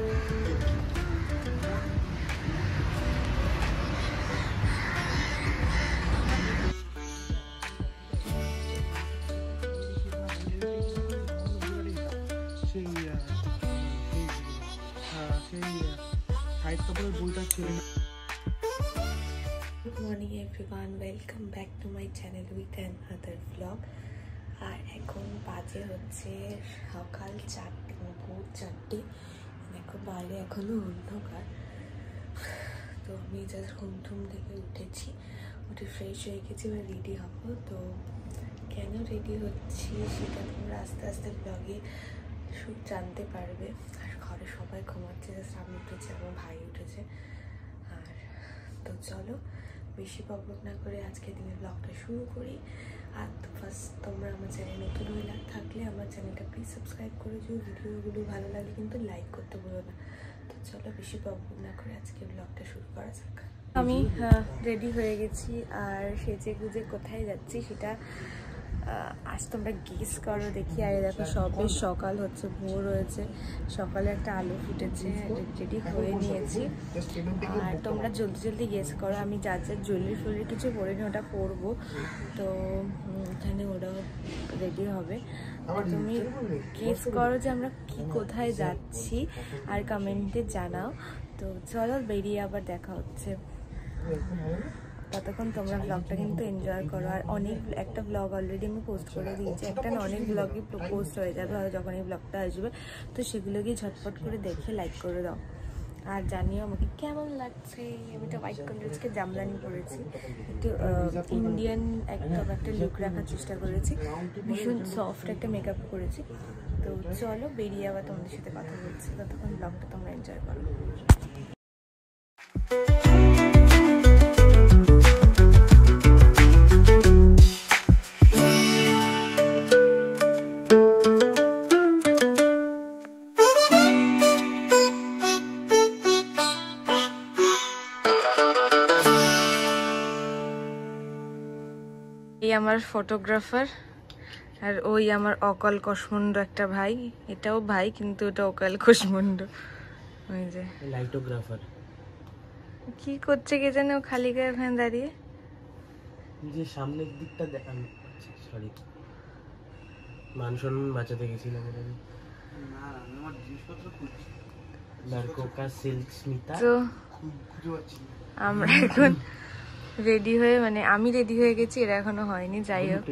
Good morning everyone, welcome back to my channel with another vlog. আর এখন বাজে হচ্ছে সকাল 4টে, ভোর 4টে। এখন বাইরে এখনো অন্ধকার। তো আমি জাস্ট ঘুম থেকে উঠেছি, উঠে ফ্রেশ হয়ে গেছি, এবার রেডি হবো। তো কেন রেডি হচ্ছি সেটা তোমরা আস্তে আস্তে ব্লগে জানতে পারবে। আর ঘরে সবাই ঘুমাচ্ছে, জাস্ট আমি উঠেছি, আমার ভাই উঠেছে। আর তো চলো বেশি প্রবলেম না করে আজকে দিনের ব্লগটা শুরু করি। আর ফার্স্ট তোমরা আমার চ্যানেল নতুন হয়ে থাকলে আমার চ্যানেলটা প্লিজ সাবস্ক্রাইব করে দিও। ভিডিওগুলো ভালো লাগলে কিন্তু লাইক করতে ভুলো না। তো চলো বেশি প্রবলেম না করে আজকে ব্লগটা শুরু করা যাক। আমি রেডি হয়ে গেছি, আর সেজে গুজে কোথায় যাচ্ছি সেটা আজ তোমরা গেস করো দেখি। আর দেখো সবে সকাল হচ্ছে, ভোর হয়েছে, সকালে একটা আলো ফুটেছে, রেডি হয়ে নিয়েছি। আর তোমরা জলদি জলদি গেস করো, আমি যা জুয়েলারি কিছু পরে নি, ওটা পরবো। তো এখানে ওরাও রেডি হবে। তুমি গেস করো যে আমরা কোথায় যাচ্ছি আর কমেন্টে জানাও। তো চলো বেরিয়ে আবার দেখা হচ্ছে। ততক্ষণ তোমরা ব্লগটা কিন্তু এনজয় করো। আর একটা ব্লগ অলরেডি আমি পোস্ট করে দিয়েছি, একটা না অনেক ব্লগই পোস্ট হয়ে যাবে যখন এই ব্লগটা আসবে। তো সেগুলোকে ঝটপট করে দেখে লাইক করে দাও, আর জানিও আমাকে কেমন লাগছে। আমি তো হোয়াইট কালারকে জামদানি পরেছি, একটু ইন্ডিয়ান একটা লুক রাখার চেষ্টা করেছি, ভীষণ সফট একটা মেকআপ করেছি। তো চলো বেরিয়ে আবার তোমাদের সাথে কথা বলছি, ততক্ষণ ব্লগটা তোমরা এনজয় করো। এই আমার ফটোগ্রাফার, আর ওই আমার অকাল কসমুন্ড একটা ভাই। এটাও ভাই কিন্তু ওটা অকাল কসমুন্ড। ওই যে লাইটোগ্রাফার কি করছে কে জানে, ও খালি গায়ে ওখানে দাঁড়িয়ে। যে সামনের দিকটা দেখানো, সরি মান সম্মান বাঁচাতে গেছিলাম। তো আমরা এখন রেডি হয়ে, মানে আমি রেডি হয়ে গেছি, এরা এখনো হয়নি। যাই হোক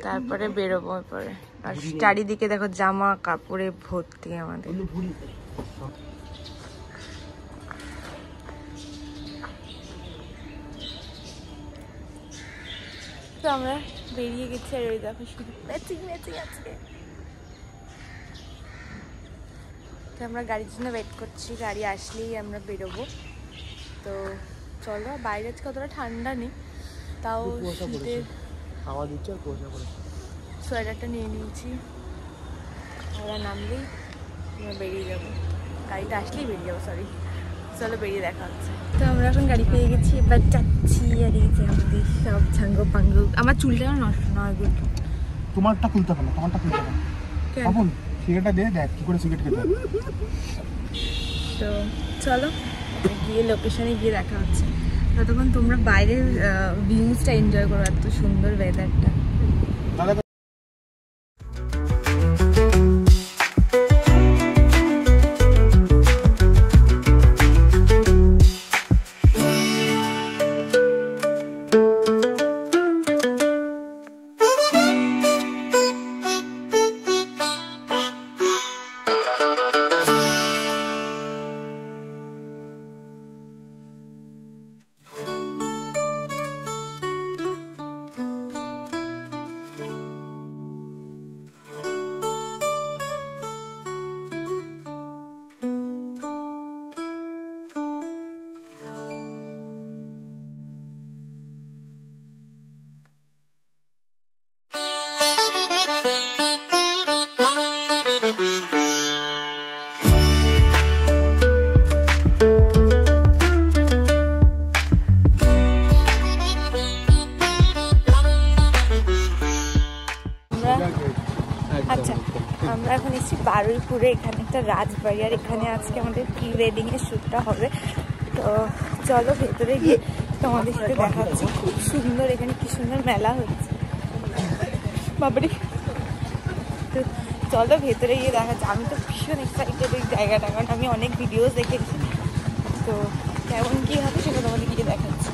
তারপরে বেরোবো পরে। আর চারিদিকে দেখো জামা কাপড়ে ভর্তি আমাদের। তো আমরা বেরিয়ে গেছি, আর ওই দেখো শুধু ম্যাচিং আছে। তো আমরা গাড়ির জন্য ওয়েট করছি, গাড়ি আসলেই আমরা বেরোবো। তো চলো, বাইরে আজকে অতটা ঠান্ডা নেই, তাও শীতের হাওয়া দিচ্ছে আর কুয়াশা পড়েছে। সোয়েটারটা নিয়ে নিয়েছি, ওরা নামলেই বেরিয়ে যাবো, গাড়িটা আসলেই বেরিয়ে যাবো, সরি। চলো বেরিয়ে দেখা হচ্ছে। তো আমরা এখন গাড়ি পেয়ে গেছি, এবার যাচ্ছি। আর এই যে আমাদের সব ঝাঙ্গো পাঙ্গো। আমার চুলটা নষ্ট নয়, গুড। তোমারটা খুলতে হবে না, তোমারটা খুলতে হবে। কেমন সিগারেটটা দে, দেখ কি করে সিগারেট খেতে। তো চলো গিয়ে লোকেশনে গিয়ে দেখা হচ্ছে। ততক্ষণ তোমরা বাইরের ভিউজটা এনজয় করো, এত সুন্দর ওয়েদারটা। আমরা এখন এসেছি বারুইপুরে, এখানে একটা রাজবাড়ি, আর এখানে আজকে আমাদের প্রি ওয়েডিংয়ের শ্যুটটা হবে। তো চলো ভেতরে গিয়ে তোমাদের সাথে দেখাচ্ছি। খুব সুন্দর, এখানে কি সুন্দর মেলা হচ্ছে বাবারি। তো চলো ভেতরে গিয়ে দেখাচ্ছি। আমি তো ভীষণ এক্সাইটেড এই জায়গাটা, কারণ আমি অনেক ভিডিওস দেখেছি। তো কেমন কী হবে সেটা তোমাদের গিয়ে দেখাচ্ছি।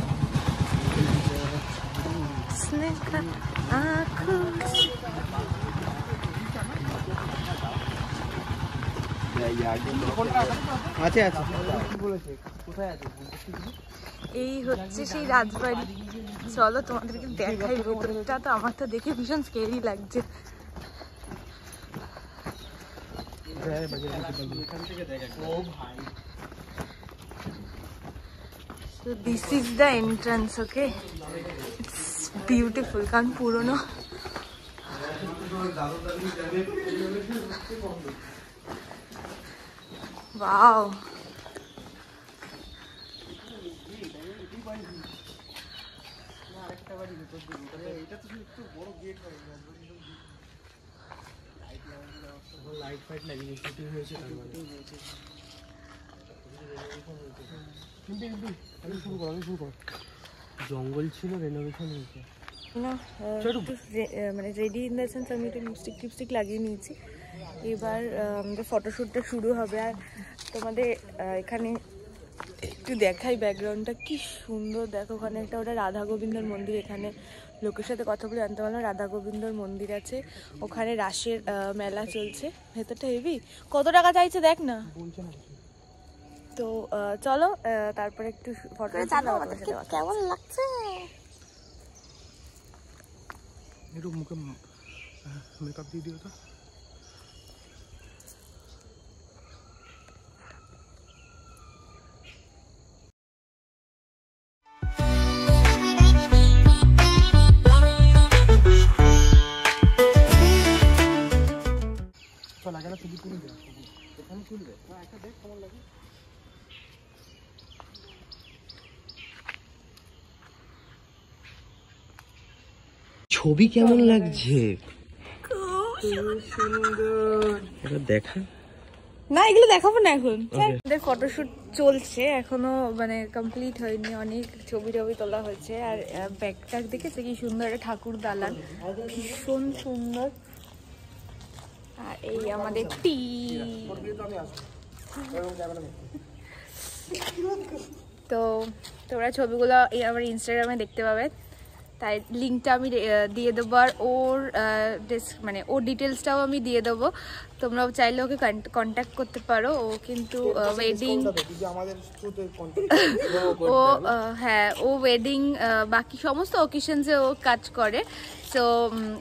এই হচ্ছে সেই রাজবাড়ি, চলো তোমাদেরকে দেখাই ভেতরটা। তো আমার তো দেখে ভীষণ স্কেরি লাগছে। So this is the entrance, okay? It's beautiful, কারণ পুরনো। Wow. জঙ্গল ছিল, রেনোভেশন হয়েছে না, মানে রেডি ইন দ্য সেন্স আমি একটু লিপস্টিক লাগিয়ে নিয়েছি। এবার আমাদের ফটোশ্যুটটা শুরু হবে। আর তোমাদের এখানে একটু দেখাই ব্যাকগ্রাউন্ডটা কি সুন্দর। দেখো ওখানে একটা ওটা রাধা গোবিন্দর মন্দির। এখানে লোকের সাথে কথা বলে জানতে পারলাম রাধা গোবিন্দর মন্দির আছে। ওখানে রাসের মেলা চলছে। ভেতরটা হেভি। কত টাকা চাইছে দেখ না। তো চলো তারপরে একটু ফটো কেমন লাগছে। একটু মুখে মেকআপ দিয়ে দিও তো। চল আগে ছবি তুলে দে, এখানে তুলবে একটা দেখ কেমন লাগে। ছবি কেমন লাগছে? খুব সুন্দর। এটা দেখা না, এগুলো দেখাবো না এখন। আমাদের ফটোশুট চলছে এখনো, মানে কমপ্লিট হয়নি। অনেক ছবি তোলা হয়েছে। আর ব্যাগটা দেখেছে কি সুন্দর, একটা ঠাকুর দালান, ভীষণ সুন্দর। আর এই আমাদের টি। তো তোমরা ছবিগুলো আমার ইনস্টাগ্রামে দেখতে পাবে, তাই লিঙ্কটা আমি দিয়ে দেবো। আর ওর মানে ওর ডিটেলসটাও আমি দিয়ে দেবো, তোমরাও চাইলে ওকে কন্ট্যাক্ট করতে পারো। ও কিন্তু ওয়েডিং, ও হ্যাঁ ও ওয়েডিং বাকি সমস্ত অকেশনসে ও কাজ করে। সো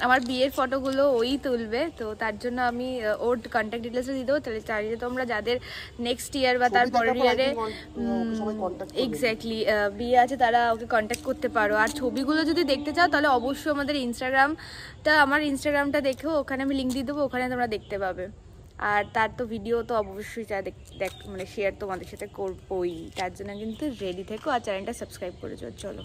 আমার বিয়ের ফটোগুলো ওই তুলবে। তো তার জন্য আমি ওর কন্ট্যাক্ট ডিটেলসটা দিয়ে দেবো। তাহলে চাইলে তোমরা যাদের নেক্সট ইয়ার বা তার পরের ইয়ারে এক্স্যাক্টলি বিয়ে আছে তারা ওকে কন্ট্যাক্ট করতে পারো। আর ছবিগুলো যদি দেখতে চাও তাহলে অবশ্যই আমাদের আমার ইনস্টাগ্রামটা দেখেও, ওখানে আমি লিঙ্ক দিয়ে দেবো, ওখানে তোমরা দেখতে পাবে। আর তার তো ভিডিও তো অবশ্যই মানে শেয়ার তোমাদের সাথে করবোই। তার জন্য কিন্তু রেডি থেকো আর চ্যানেলটা সাবস্ক্রাইব করেছো। চলো।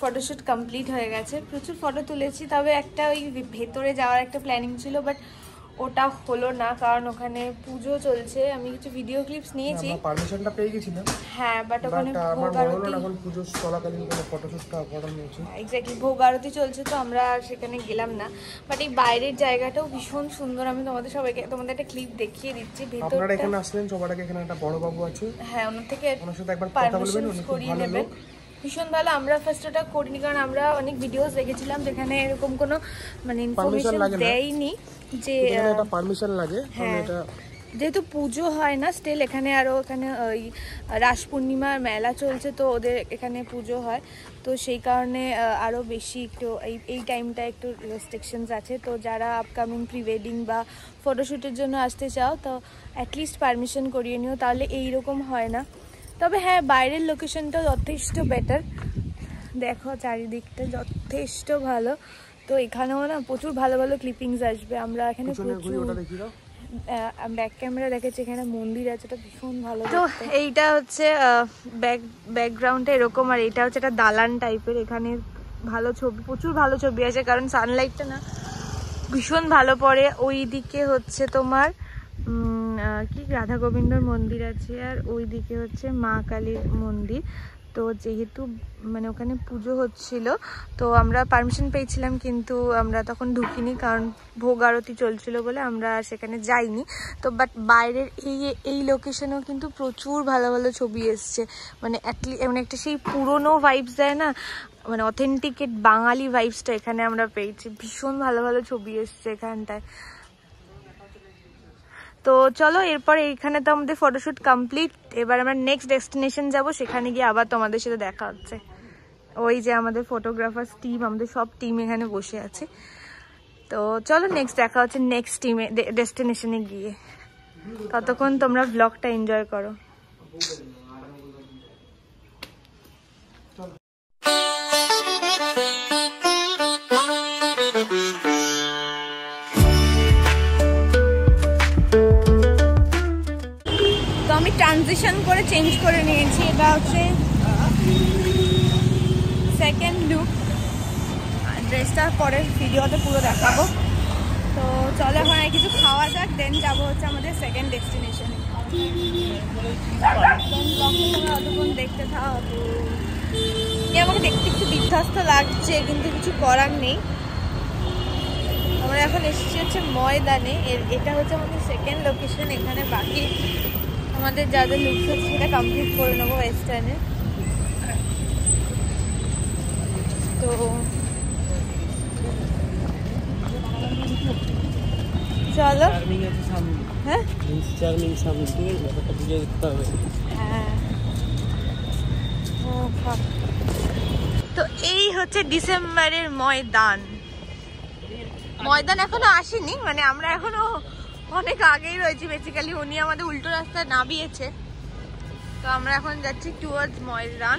ফটোশ্যুট কমপ্লিট হয়ে গেছে। প্রচুর ফটো তুলেছি, তবে একটা ওই ভেতরে যাওয়ার একটা প্ল্যানিং ছিল, বাট ওটা হলো না, কারণ ওখানে পুজো চলছে। আমি কিছু ভিডিও ক্লিপস নিয়েছি, আমরা পারমিশনটা পেয়ে গেছিলাম। হ্যাঁ, বাট ওখানে আমার ভোগ মনে হলো আরতি, না এখন পুজো চলাকালীন কোনো ফটোশুটটা করা হয়েছে। এক্স্যাক্টলি ভোগ আরতি চলছে, তো আমরা আর সেখানে গেলাম না। বাট এই বাইরের জায়গাটাও ভীষণ সুন্দর। আমি তোমাদের একটা ক্লিপ দেখিয়ে দিচ্ছি। আপনারা এখানে আসলেন সবার আগে, এখানে একটা বড় বাবু আছে, হ্যাঁ, ওনার থেকে ওনার সাথে একবার কথা বলবেন, উনি খুব ভালো লোক, ভীষণ ভালো। আমরা ফার্স্ট ওটা করিনি, কারণ আমরা অনেক ভিডিওস দেখেছিলাম যেখানে এরকম কোনো মানে ইনফরমেশন দেয়নি যে এটা পারমিশন লাগে। এটা যেহেতু পুজো হয় না স্টিল এখানে, আরও এখানে ওই রাস পূর্ণিমার মেলা চলছে, তো ওদের এখানে পুজো হয়, তো সেই কারণে আরও বেশি একটু এই টাইমটা একটু রেস্ট্রিকশনস আছে। তো যারা আপকামিং প্রি ওয়েডিং বা ফটোশ্যুটের জন্য আসতে চাও, তো অ্যাটলিস্ট পারমিশন করিয়ে নিও, তাহলে এইরকম হয় না। তবে হ্যাঁ, বাইরের লোকেশনটা যথেষ্ট বেটার। দেখো চারিদিকটা যথেষ্ট ভালো। তো এখানেও না প্রচুর ভালো ভালো ক্লিপিংস আসবে। আমরা এখানে ব্যাক ক্যামেরা দেখেছি, এখানে মন্দির আছে, এটা ভীষণ ভালো। তো এইটা হচ্ছে ব্যাকগ্রাউন্ডটা এরকম, আর এইটা হচ্ছে একটা দালান টাইপের। এখানে ভালো ছবি, প্রচুর ভালো ছবি আছে, কারণ সানলাইটটা না ভীষণ ভালো পড়ে। ওই দিকে হচ্ছে তোমার কি রাধা গোবিন্দর মন্দির আছে, আর ওই দিকে হচ্ছে মা কালীর মন্দির। তো যেহেতু মানে ওখানে পুজো হচ্ছিল, তো আমরা পারমিশন পেয়েছিলাম, কিন্তু আমরা তখন ঢুকিনি, কারণ ভোগ আরতি চলছিল বলে আমরা সেখানে যাইনি। তো বাট বাইরের এই লোকেশনেও কিন্তু প্রচুর ভালো ভালো ছবি এসছে, মানে মানে একটা সেই পুরনো ভাইবস দেয় না, মানে অথেন্টিকেট বাঙালি ভাইবসটা এখানে আমরা পেয়েছি। ভীষণ ভালো ভালো ছবি এসছে এখানটায়। তো চলো, এরপর এইখানে তো আমাদের ফটোশ্যুট কমপ্লিট। এবার আমরা নেক্সট ডেস্টিনেশন যাব, সেখানে গিয়ে আবার তোমাদের সাথে দেখা হচ্ছে। ওই যে আমাদের ফটোগ্রাফার্স টিম, আমাদের সব টিম এখানে বসে আছে। তো চলো নেক্সট দেখা হচ্ছে নেক্সট ডেস্টিনেশনে গিয়ে। ততক্ষণ তোমরা ব্লগটা এনজয় করো। আমি ট্রানজিশন করে চেঞ্জ করে নিয়েছি, এটা হচ্ছে সেকেন্ড লুক। ড্রেসটা পরে ভিডিওতে পুরো দেখাবো। তো চলো এখন আর কিছু খাওয়া যাক, দেন যাবো হচ্ছে আমাদের সেকেন্ড ডেস্টিনেশনে। অতক্ষণ দেখতে থাকো। আমাকে দেখতে একটু বিধ্বস্ত লাগছে, কিন্তু কিছু করার নেই। আমরা এখন এসেছি হচ্ছে ময়দানে। এটা হচ্ছে আমাদের সেকেন্ড লোকেশন। এখানে বাকি আমাদের যাদের লুকস হচ্ছে সেটা কমপ্লিট করে নেবো ওয়েস্টার্নে। তো চলো। হ্যাঁ, তো এই হচ্ছে ডিসেম্বরের ময়দান। এখনো আসেনি, মানে আমরা এখনো অনেক আগেই রয়েছি বেসিক্যালি। উনি আমাদের উল্টো রাস্তায় নামিয়েছে, তো আমরা এখন যাচ্ছি টুয়ার্ডস ময়দান।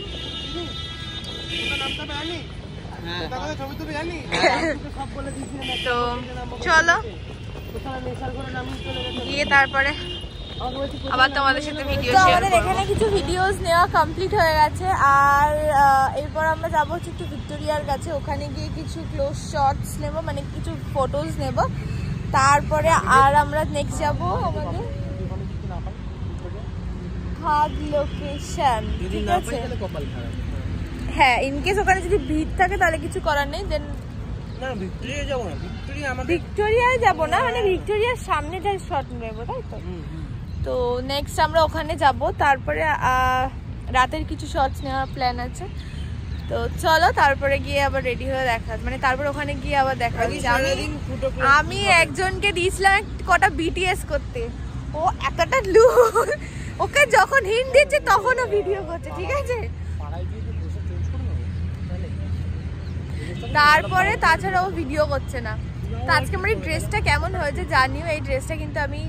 তো চলো গিয়ে তারপরে আবার তোমাদের সাথে ভিডিও শেয়ার করব। আমাদের এখানে কিছু ভিডিওস নেওয়া কমপ্লিট হয়ে গেছে, আর এরপর আমরা যাবো হচ্ছে একটু ভিক্টোরিয়ার কাছে। ওখানে গিয়ে কিছু ক্লোজ শটস নেব, মানে কিছু ফটোজ নেব। তারপরে আর আমরা নেক্সট যাবো আমাদের থার্ড লোকেশন। ঠিক আছে, হ্যাঁ, ইনকেস ওখানে যদি ভিড় থাকে তাহলে কিছু করার নেই। দেন ভিক্টোরিয়ায় যাবো না, মানে ভিক্টোরিয়ার সামনে যাই শট নেবো, তাই তো। তো নেক্সট আমরা ওখানে যাব, তারপরে রাতের কিছু শটস নেওয়ার প্ল্যান আছে। তো চলো তারপরে গিয়ে আবার রেডি হয়ে দেখা, মানে তারপর ওখানে গিয়ে আবার দেখা যাচ্ছে। আমি একজনকে দিয়েছিলাম কটা বিটিএস করতে, ও এতটা লুক, ওকে যখন হিন্ট দিচ্ছে তখনও ভিডিও করছে। ঠিক আছে, তারপরে তাছাড়াও ভিডিও করছে না। তো আজকে আমার এই ড্রেসটা কেমন হয়েছে জানিও। এই ড্রেসটা কিন্তু আমি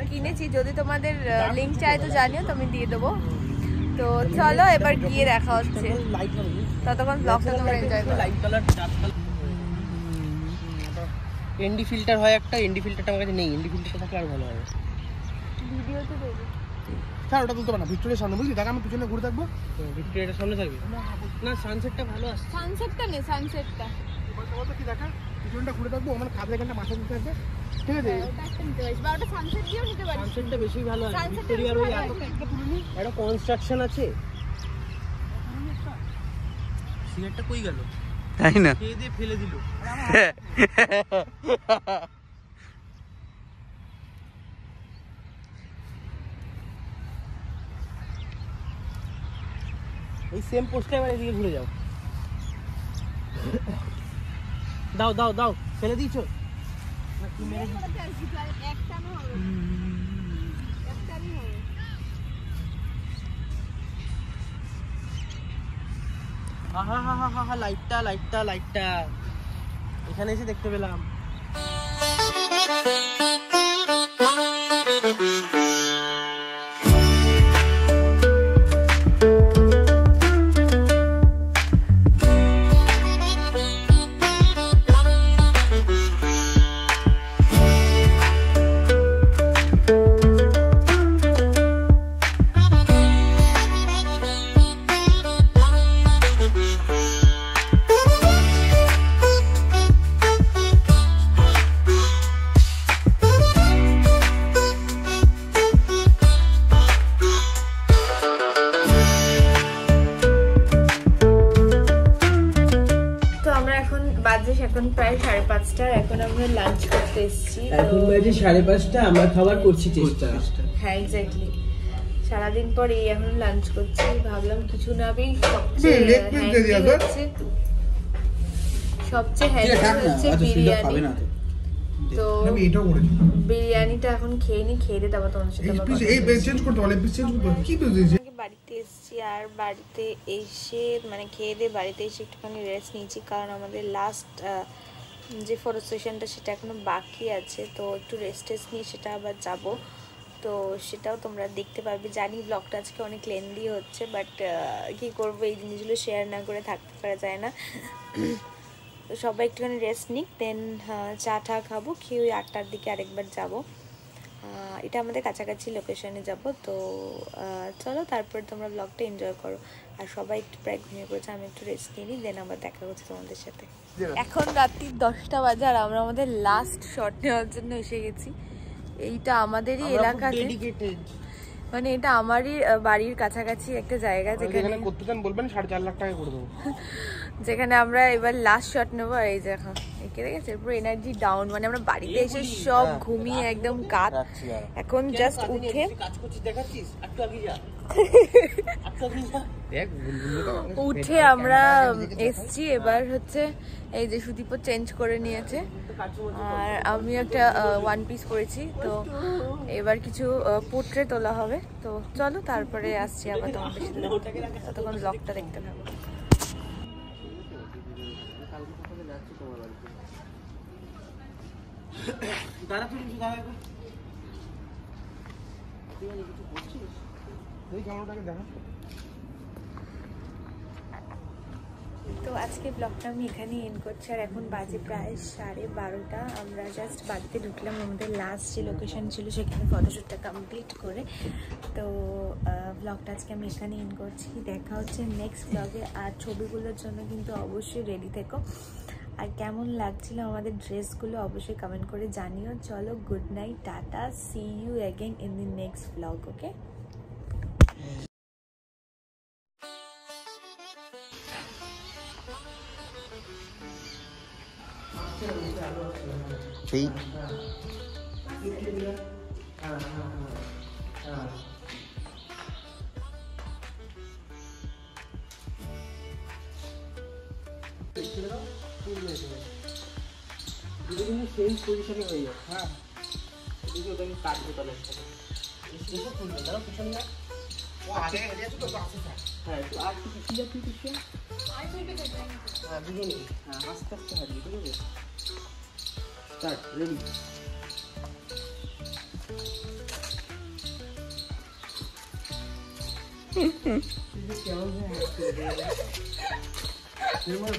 কিনেছি, যদি তোমাদের লিঙ্ক চাই তো জানিও, তো আমি দিয়ে দেবো। তো চলো এবার গিয়ে দেখা হচ্ছে, ততক্ষণ ব্লগটা তোমরা এনজয় করো। এনডি ফিল্টার হয় একটা, এনডি ফিল্টারটা আমার কাছে নেই। এনডি ফিল্টারটা থাকলে আর ভালো হবে। ভিডিওতে দেবো স্যার, ওটা তুলতে পারো না, ভিক্টোরিয়ার সামনে বুঝলি। দেখ আমি পিছনে ঘুরে থাকবো, ভিক্টোরিয়ার সামনে থাকবে না। সানসেটটা ভালো আসছে। সানসেটটা নেই, সানসেটটা কি দেখা পিছনটা ঘুরে থাকবো, আমার কাঁধে এখানটা মাথা দিতে থাকবে, ঠিক আছে ওটা একটা নিতে পারিস বা ওটা সানসেট দিয়েও নিতে পারিস। সানসেটটা বেশি ভালো হয়। Sunset ভিক্টোরিয়ার ওই একটা কনস্ট্রাকশন আছে। সিগারেটটা কই গেল? তাই না? খেয়ে দিয়ে ফেলে দিল। এই সেম পোস্টে এবার এদিকে ঘুরে যাও। দাও দাও দাও, ফেলে দিয়েছো? না কি মেরে দিয়েছো? একটা না হবে, একটারই হবে। আহা হা হা হা হা, লাইটটা লাইটটা লাইটটা এখানে এসে দেখতে পেলাম। এখন প্রায় 5:30, এখন আমরা লাঞ্চ করতে এসেছি। এখন বাজে 5:30, আমরা খাবার করছি চেষ্টা। হ্যাঁ এক্স্যাক্টলি, সারাদিন পর এই এখন লাঞ্চ করছি। ভাবলাম কিছু না বেই সবচেয়ে হ্যান্ডি হচ্ছে বিরিয়ানি। তো বিরিয়ানিটা এখন খেয়ে নি, খেয়ে দিয়ে তারপর তোমাদের সাথে বাড়িতে এসেছি। আর বাড়িতে এসে মানে খেয়ে দিয়ে বাড়িতে এসে একটুখানি রেস্ট নিয়েছি, কারণ আমাদের লাস্ট যে ফটো সেশনটা সেটা এখনো বাকি আছে। তো একটু রেস্ট নিয়ে সেটা আবার যাব, তো সেটাও তোমরা দেখতে পারবে। জানি ব্লগটা আজকে অনেক লেন্দি হচ্ছে, বাট কি করবো, এই জিনিসগুলো শেয়ার না করে থাকতে পারা যায় না। তো সবাই একটুখানি রেস্ট নিক, দেন চা টা খাবো, খেয়ে ওই 8টার দিকে আরেকবার যাব। এটা আমাদের কাছাকাছি লোকেশনে যাব। তো চলো তারপর তোমরা ব্লগটা এনজয় করো। আর সবাই একটু প্রায় ঘুমিয়ে পড়েছে, আমি একটু রেস্ট নিই, দেন আবার দেখা হচ্ছে তোমাদের সাথে। এখন রাত্রি 10টা বাজে আর আমরা আমাদের লাস্ট শট নেওয়ার জন্য এসে গেছি। এইটা আমাদেরই এলাকাতে, মানে এটা আমারই বাড়ির কাছাকাছি একটা জায়গা, যেখানে করতে চান বলবেন 4.5 লাখ টাকা করে দেবো, যেখানে আমরা এবার লাস্ট শট নেবো। আর এই যে এখন একে দেখেছে পুরো এনার্জি ডাউন, মানে আমরা বাড়িতে এসে সব ঘুমিয়ে একদম কাত, এখন জাস্ট উঠে উঠে আমরা এসছি। এবার হচ্ছে এই যে সুদীপও চেঞ্জ করে নিয়েছে, আর আমি একটা 1 পিস পরেছি। তো এবার কিছু পোর্ট্রেট তোলা হবে। তো চলো তারপরে আসছি আবার তোমাদের সাথে, ততক্ষণ ব্লগটা দেখতে থাকো। তো আজকে ব্লগটা আমি এখানেই এন্ড করছি। আর এখন বাজে প্রায় 12:30। আমরা জাস্ট বাড়িতে ঢুকলাম, আমাদের লাস্ট যে লোকেশন ছিল সেখানে ফটোশ্যুটটা কমপ্লিট করে। তো ব্লগটা আজকে আমি এখানে এন্ড করছি। দেখা হচ্ছে নেক্সট ব্লগে। আর ছবিগুলোর জন্য কিন্তু অবশ্যই রেডি থেকো। আর কেমন লাগছিল আমাদের ড্রেসগুলো অবশ্যই কমেন্ট করে জানিও। চলো, good night, tata, see you again in the next blog. Okay, সেই সেম পজিশনে হয়ে যাবে। হ্যাঁ, এদিকে ওটাকে কাটবো তাহলে এসে খুলবে, দাঁড়া পিছনে না। হ্যাঁ, একটু আর একটু পিছিয়ে যা, তুই পিছিয়ে। হ্যাঁ, বুঝে নিবি। হ্যাঁ, আস্তে আস্তে হাঁটবি, ঠিক আছে? Start, ready. কেমন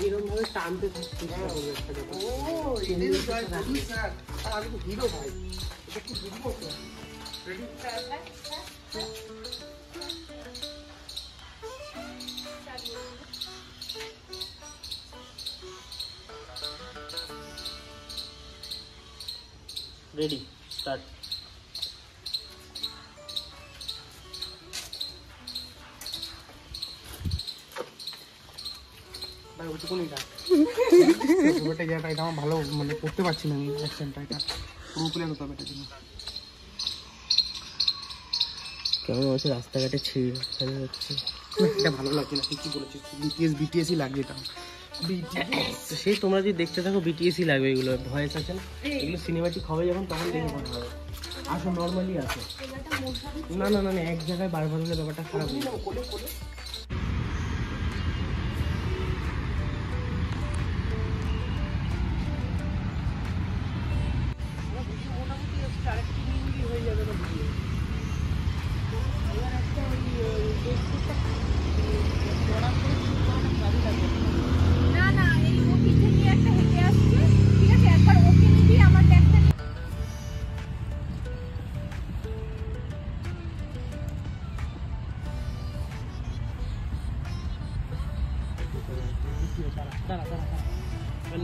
এরকম ভাবে টানতে থাকতে আমি তো হিরো ভাই, এটা কি বুঝবো? Ready ready start. ভাই ওইটুকুন এটা ওটা যেটা এটা আমার ভালো মানে করতে পারছি না আমি অ্যাকশনটা এটা পুরো প্লেন হতে হবে এটা জন্য। কেমন হচ্ছে রাস্তাঘাটে ছিঁড়ে হচ্ছে, এটা ভালো লাগছে না। তুই কি বলেছিস? বিটিএসই লাগবে এটা। সেই তোমরা যদি দেখতে থাকো বিটিএসই লাগবে, এগুলো ভয়েস আছে না, এগুলো সিনেমাটিক হবে যখন তখন দেখে মনে হবে। আসো নর্মালি আসো, না না না না এক জায়গায় বারবার হলে ব্যাপারটা খারাপ হয়ে যাবে। না না এই ও পিছে নিয়ে একটা হেঁটে আসছে, ঠিক আছে, একবার ওকে নিবি আমার ব্যাগটা নিয়ে।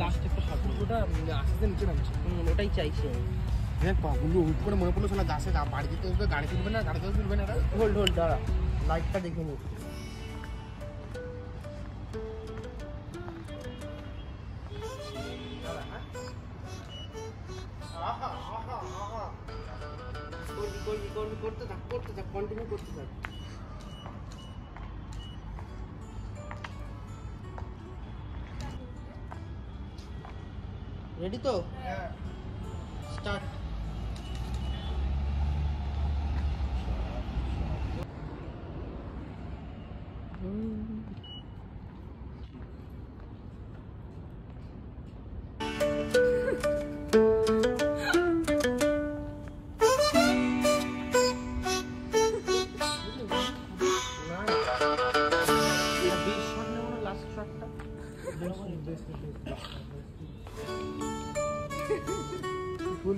লাস্ট একটা শট ওটা আস্তে নিচে নামছে। ওটাই চাইছি আমি। দেখ বাবুলো হুট করে মনে পড়লো শোনা গাছে বাড়ি দিতে হবে, গাড়ি তুলবে না, গাড়ি তুলবে না। হোল্ড হোল্ড দাঁড়া, লাইটটা দেখে নি। করতে থাক কন্টিনিউ করতে থাক। রেডি তো স্টার্ট। ফুল